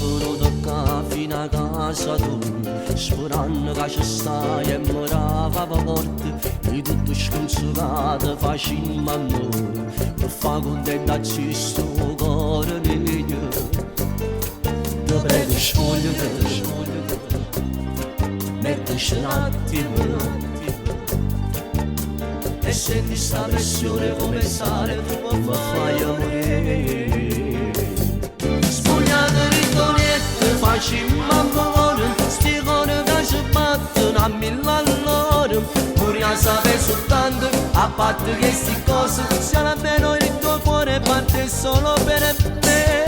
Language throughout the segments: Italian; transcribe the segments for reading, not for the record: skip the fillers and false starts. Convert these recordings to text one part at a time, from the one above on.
tocca fino a casa tu, sperando che ci stai e mi rava forte, di tutto sconsugato facciamo amore, per fa contenta ci sto cuore mio. Ti prego spogliati, mettici un attimo, e senti sta pressione come sale, tu mi fai morire. Spogliate ritornette, facciamo amore, sti cuori che ci battono a mille all'ora, pure a sapere soltanto, a parte queste cose, se almeno il tuo cuore batte solo per me.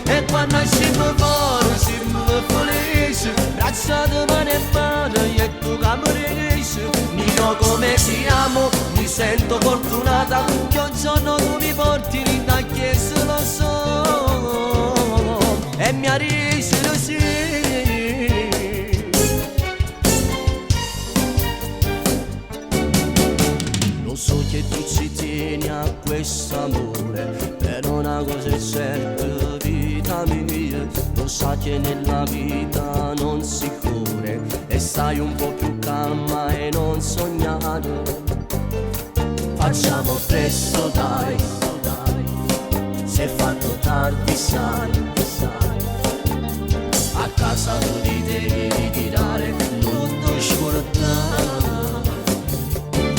E quando siamo fuori, siamo felici, braccia di mano e mano, e tu che mi riesci, io come ti amo, mi sento fortunata, che un giorno tu mi porti in una chiesa, lo so, e mi arrivi così. Lo so che tu ci tieni a questo amore, però una cosa è certa, vita mia, lo sai che nella vita non si corre, e stai un po' più calma e non sognare. Facciamo presto dai, si è fatto tardi sai, a casa tu ti devi ritirare, tutto scordare.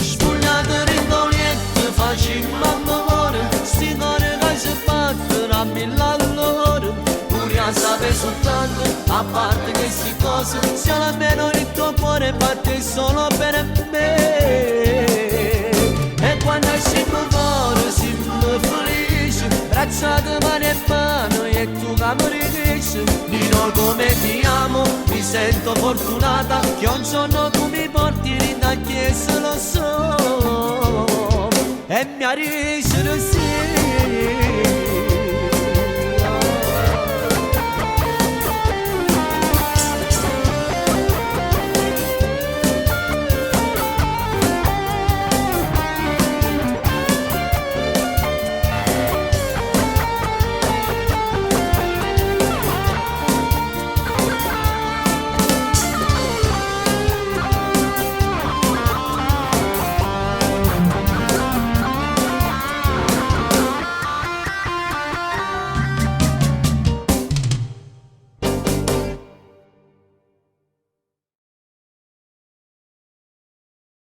Spogliate rindoliette, facciamo amore, sti cuori che si battono a mille all'ora, pure a sapere soltanto, a parte queste cose, se almeno il tuo cuore batte solo per me. E quando siamo fuori siamo felici, braccia di mano e mano, e tu che mi riesci, di noi come ti amo, mi sento fortunata, che un giorno tu mi porti in una chiesa, lo so, e mi arrivi